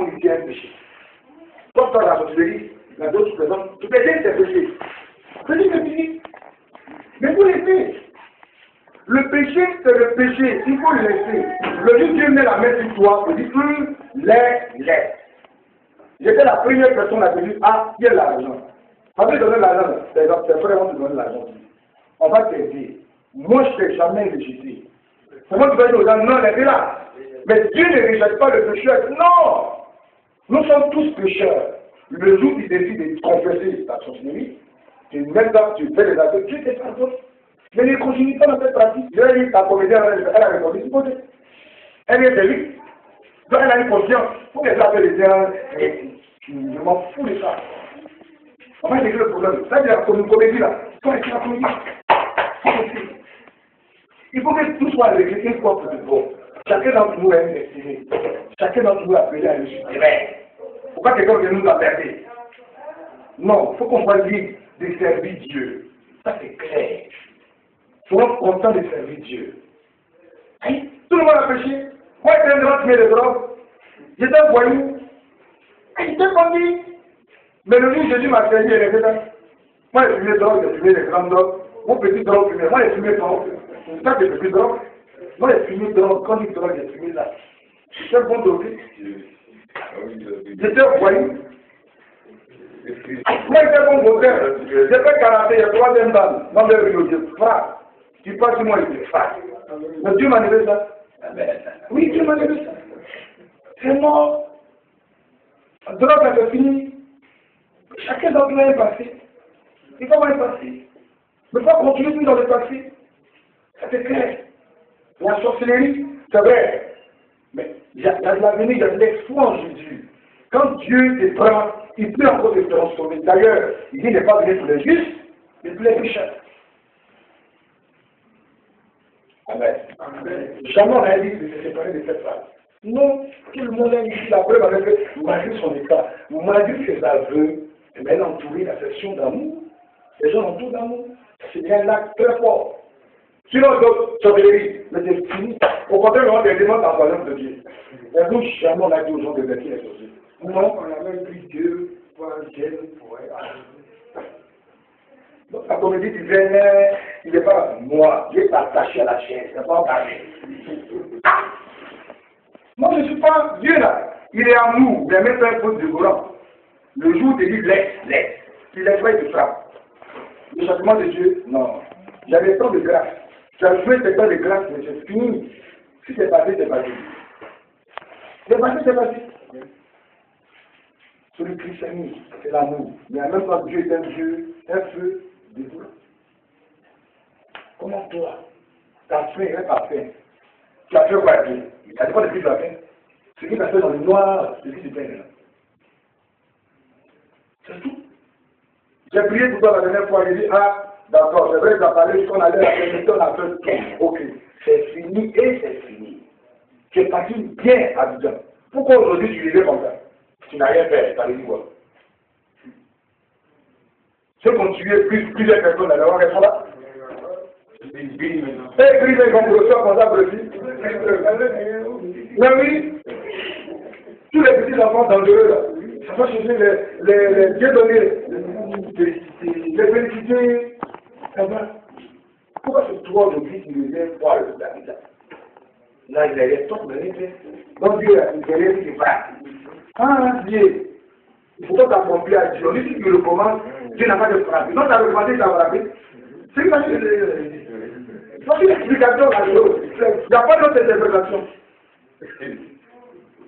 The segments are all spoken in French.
le monde ici a un péché. Comme dans la sorcellerie, la d'autres personnes, tout est bien, c'est péché. C'est fini. Mais vous laissez. Le péché, c'est le péché. Il faut le laisser. Le jour où Dieu met la main sur toi, il dit, laisse. J'étais la première personne à te dire, ah, il y a l'argent. On va te donner l'argent, tes frères vont te donner l'argent. On va te dire, moi je ne t'ai jamais rejeté. C'est moi qui vais dire aux gens, non, elle est là. Mais Dieu ne rejette pas le pécheur. Non! Nous sommes tous pécheurs. Le jour où tu décides de confesser ta sorcellerie, tu mets ça, tu fais les actes, Dieu te pardonne. Mais ne continue pas dans cette pratique. J'ai dit, ta comédienne, elle a répondu, c'est côté. Elle est belle. Donc elle a une conscience. Pour qu'elle s'appelle les gens, je m'en fous de ça. On va régler le problème. Ça, c'est une comédie là. Toi, c'est la comédie. Il faut que tout soit réglé une fois pour bon. Chacun d'entre nous a une destinée. Chacun d'entre nous a appelé à le suivre. Faut pas que quelqu'un vienne nous aberder. Non, il faut qu'on soit libre de servir Dieu. Ça, c'est clair. Soyons contents de servir Dieu. Hey, tout le monde a péché. Moi, j'étais un grand fumeur de drogue. J'étais un voyou. J'étais connu. Mais le jour où Jésus m'a servi, il est là. Moi, j'ai fumé drogue, j'ai fumé les grandes drogues. Mon petit drogue fumé. Moi, j'ai fumé drogue. C'est ça que j'ai fumé drogue. Moi, j'ai fumé drogue. Quand j'ai drogue, j'ai fumé là. J'étais un bon drogué. J'étais un voyou. Moi, j'étais un bon drogueur. J'ai fait karaté, il y a 3e dan. Dans le Rio, je frappe. Tu passes sur moi, je frappe. Mais Dieu m'a levé ça. Oui, Dieu m'a levé ça. C'est mort. La drogue a fini. Chacun d'entre nous est passé. Et comment est passé? Mais il faut continuer dans le passé. C'est clair. La sorcellerie, c'est vrai. Mais il y a de l'avenir, il y a de l'espoir en Jésus. Quand Dieu te prend, il peut encore te transformer. D'ailleurs, il dit n'est pas venu pour les justes, mais pour les pécheurs. Amen. Jamais on a dit de se séparer de cette femme. Non, tout le monde a ici la preuve avec eux. Malgré son état, malgré ses aveux, mais elle a entouré la section d'amour. Les gens entourent d'amour. C'est bien un acte très fort. Sinon, d'autres sorcelleries, mais c'est fini. Au contraire, on a des demandes en valeur de Dieu. Et nous, jamais on a dit aux gens de vaincre les sorciers. Non, on a même pris Dieu pour un gène pour un. Donc la comédie disait, il n'est pas moi, Dieu est attaché à la chair, il n'est pas engagé. Moi, je ne suis pas Dieu là. Il est amour, il est même un peu dévorant. Le jour où tu dis laisse. Tu laisses pas, il te frappe. Le châtiment de Dieu, non. J'avais tant de grâce. J'avais joué ce temps de grâce, mais c'est fini. Si c'est passé, c'est passé. C'est passé, c'est passé. Sur le christianisme, c'est l'amour. Mais en même temps, Dieu est un Dieu, un feu dévouant. Comment toi, ta faim est pas faim? Tu as fait quoi Dieu? Il n'y a pas de plus de la faim. Ce qui t'a fait dans le noir, c'est ce qui te paye là. C'est tout. J'ai prié pour toi la dernière fois, j'ai dit, ah, d'accord, c'est vrai que tu as parlé qu'on allait à la permission, on a fait tout. Ok, c'est fini et c'est fini. Tu es parti bien à Abidjan. Pourquoi aujourd'hui tu vivais comme ça? Tu n'as rien fait, tu as dit quoi? Ceux qui ont tué plusieurs personnes là, on reste là. Et gris, comme vous comme ça, mais oui, tous les petits enfants dangereux là, ça va chercher les dieux donnés, les féliciter. Pourquoi c'est toi aujourd'hui qui devient poil d'Abidjan? Là, il est top, mais il est. Donc Dieu a dit, il est qui va. Ah, Dieu, il faut pas t'accomplir à Dieu. On dit que tu le recommandes, Dieu n'a pas de frappe. Non, tu as recommandé, tu as frappé. C'est une explication à l'autre. Il n'y a pas d'autre interprétation.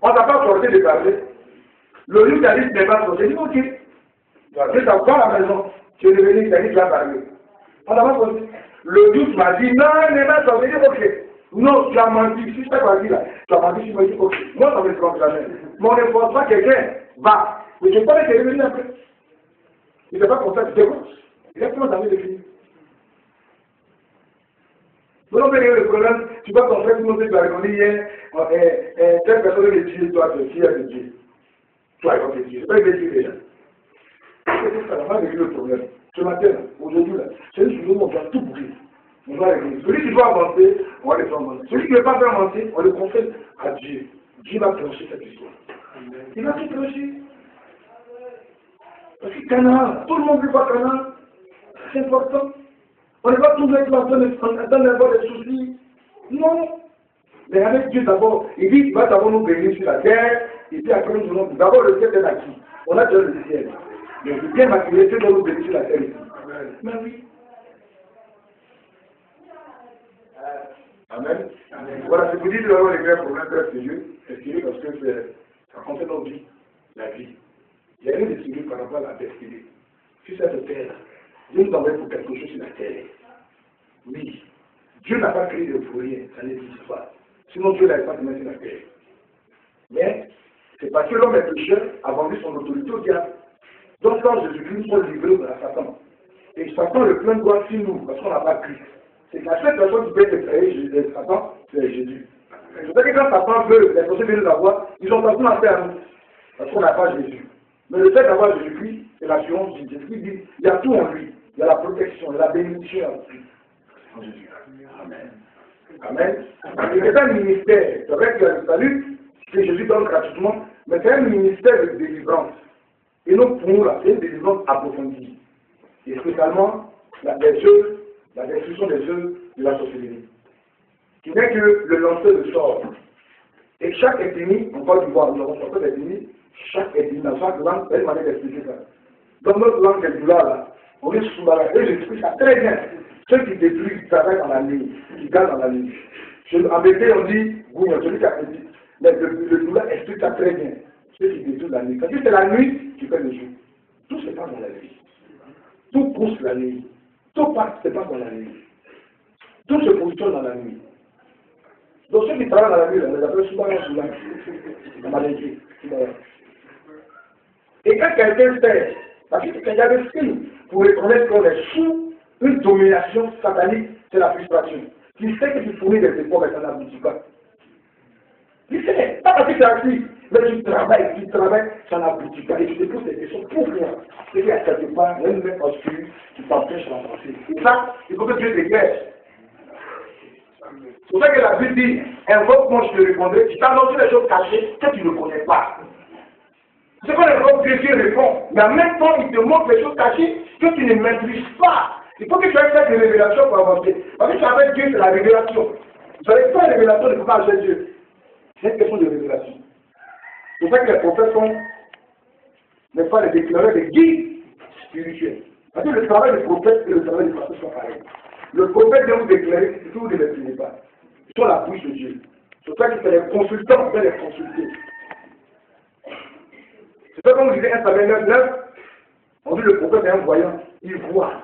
On ne t'a pas forcé de parler. Le livre t'a dit que tu n'es pas forcé. Il dit ok. Tu es dans la maison. Tu es devenu, tu as dit que tu vas parler. On t'a pas forcé. Le doute m'a dit non, il n'est pas forcé. Il dit ok. Non, tu as menti. Si je t'ai pas dit là, tu as menti, tu m'as dit ok. Moi, ça me trompe jamais. Mais on ne force pas quelqu'un. Va. Mais je ne sais pas qu'il est venu après. Il n'est pas comme ça, tu sais quoi? Il a comment ça avait fini. Vous n'avez pas le problème, tu vas comprendre que nous avons répondu hier, telle personne est tuée, toi, tu es de Dieu. Toi, il va te tuer. C'est pas une bêtise déjà. Ça n'a pas réglé le problème. Ce matin, aujourd'hui, c'est une journée où on doit tout bouger. On doit régler. Celui qui doit avancer, on va le faire avancer. Celui qui ne veut pas faire avancer, on le confesse à Dieu. Dieu va trancher cette histoire. Il va tout réussir. Parce que Canaan, tout le monde veut voir Canaan. C'est important. On ne va pas toujours être là en train d'avoir des soucis. Non. Mais avec Dieu d'abord, il dit qu'il va d'abord nous bénir sur la terre, et puis après nous allons d'abord le ciel est acquis. On a déjà le ciel. Mais le bien maquillé, Dieu doit nous bénir sur la terre ici. Mais oui. Amen. Amen. Voilà, c'est pour dire que nous avons les grands problèmes très sérieux. C'est sérieux parce que ça concerne notre vie, la vie. Il y a une décision par rapport à la destinée. Sur cette terre, Dieu nous envoie pour quelque chose sur la terre. Oui. Dieu n'a pas créé de pour rien, ça n'existe pas. Sinon Dieu n'avait pas de mettre sur la terre. Mais c'est parce que l'homme est pécheur a vendu son autorité au diable. Donc quand Jésus-Christ nous livré à Satan. Et Satan le plein de gloire sur nous, parce qu'on n'a pas Christ. C'est la seule personne qui peut être créée, Satan, c'est Jésus. C'est pour ça que quand Satan veut, les personnes viennent l'avoir, ils ont pas tout à faire à nous. Parce qu'on n'a pas Jésus. Mais le fait d'avoir Jésus-Christ, c'est l'assurance de Jésus. Il dit, il y a tout en lui. Il y a la protection, il y a la bénédiction en Jésus. Amen. Amen. C'est un ministère. C'est vrai qu'il y a le salut que Jésus donne gratuitement, mais c'est un ministère de délivrance. Et donc pour nous, là, c'est une délivrance approfondie. Et spécialement, la destruction des œuvres de la sorcellerie. Qui n'est que le lanceur de sort. Et chaque ethnie, on va du voir, nous avons sorti d'ethnie, chaque ethnie, dans chaque langue, c'est une manière d'expliquer ça. Dans notre langue là, on est sous la et j'explique ça très bien. Ceux qui détruisent, qui travaillent dans la nuit, qui gagnent dans la nuit. En vérité, on dit, vous, celui qui a dit, mais le douleur explique ça très bien. Ceux qui détruisent la nuit. Quand c'est la nuit, tu fais le jour. Tout se passe dans la nuit. Tout pousse la nuit. Tout se passe dans la nuit. Tout se positionne dans la nuit. Donc ceux qui travaillent dans la nuit, on les appelle souvent la maladie. Et quand quelqu'un fait, parce que quand il y a des signes pour reconnaître qu'on est sous une domination satanique, c'est la frustration. Tu sais que tu fournis des efforts, mais ça n'aboutit pas. Tu sais, pas parce que tu as appris, mais tu travailles, ça n'aboutit pas. Et tu te poses des questions pour rien. C'est qu'il y a quelque part, il y a une main obscure qui t'empêche d'avancer. Et ça, il faut que Dieu dégage. C'est pour ça que la Bible dit, invoque-moi, je te répondrai, tu t'annonces des choses cachées que tu ne connais pas. C'est qu'on invoque Dieu, Dieu répond. Mais en même temps, il te montre des choses cachées que tu ne maîtrises pas. Il faut que tu aies fait des révélations pour avancer. Parce que tu avec Dieu, c'est la révélation. Vous n'avez pas une révélation, ne peut pas agir Dieu. C'est une question de révélation. C'est pour ça que les prophètes sont, n'est pas les déclarés des guides spirituels. Parce que le travail du prophète et le travail du pasteur sont pareils. Le prophète vient vous déclarer que vous ne le maîtrisez pas. Ils sont la bouche de Dieu. C'est pour ça que c'est les consultants qui viennent les consulter. C'est ça comme vous disiez 1 Samuel 9, on dit le prophète est un voyant, il voit.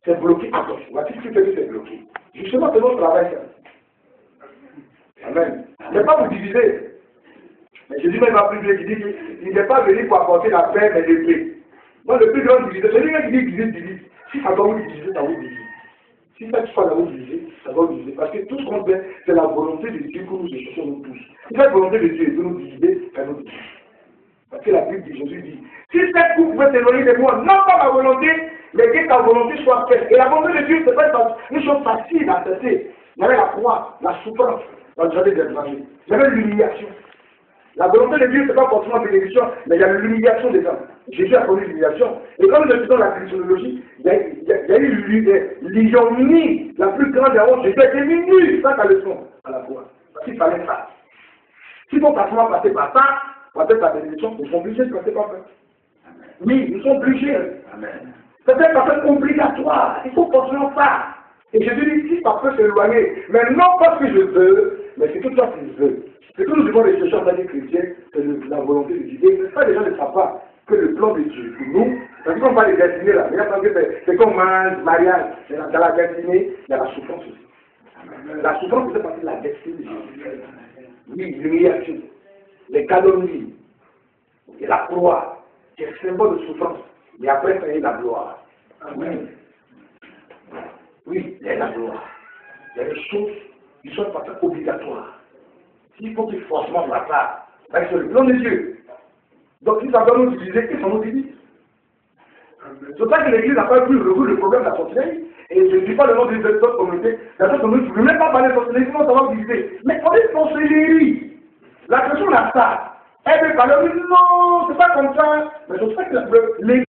C'est bloqué à gauche. Voici ce qui fait que c'est bloqué. Justement, c'est notre travail. Amen. Ne pas vous diviser. Mais Jésus même a plus de dit qu'il n'est pas venu pour apporter la paix, mais l'épée. Moi, le plus grand diviser, celui qui dit divise. Si ça doit vous diviser, ça vous divise. Si ça doit vous diviser, ça va vous diviser. Parce que tout ce qu'on fait, c'est la volonté de Dieu que nous cherchons nous tous. Si cette volonté de Dieu est de nous diviser, elle nous divise. Parce que la Bible de Jésus dit, si cette coupe pouvait s'éloigner de moi, non pas ma volonté, mais que ta volonté soit faite. Et la volonté de Dieu, c'est pas une chose facile à accepter. Il y avait la croix, la souffrance dans le jardin des années. Il y avait l'humiliation. La volonté de Dieu, ce n'est pas forcément bénédiction, mais il y a l'humiliation des hommes. Jésus a connu l'humiliation. Et comme nous étudions la chronologie, il y a eu l'ignominie, la plus grande des hontes. Jésus a été mis sans ta leçon à la croix. Parce qu'il fallait ça. Si ton passement passait par ça, pour faire ta bénédiction, nous sommes obligés de passer par ça. Oui, nous sommes obligés. C'est un passage obligatoire. Il faut forcément ça. Et Jésus dit, si ça peut s'éloigner, mais non pas ce que je veux, mais c'est que toi tu veux. Ce que nous devons réfléchir en tant que chrétiens, c'est la volonté de Dieu. Et ça, les gens ne savent pas que le plan de Dieu pour nous, parce qu'on parle de destinée là, c'est comme un mariage. Dans la destinée, il y a la souffrance aussi. La souffrance fait partie de la destinée de Jésus. Oui, l'humiliation, les calomnies, et la croix, qui est symbole de souffrance. Mais après, il y a la gloire. Oui. Oui, il y a la gloire. Il y a des choses qui sont pas obligatoires. Il faut qu'il forcément la part. C'est le plan de Dieu. Donc, si ça doit nous diviser, qu'est-ce qu'on nous divise? C'est pour ça que l'Église n'a pas pu résoudre le problème de la sorcellerie. Et je ne dis pas le nom des autres communautés. La communauté, je ne veux même pas parler de sorcellerie, sinon ça va diviser. Mais on est sorcellerie. La question là, ça. Elle veut parler, non, c'est pas comme ça. Mais je sais que les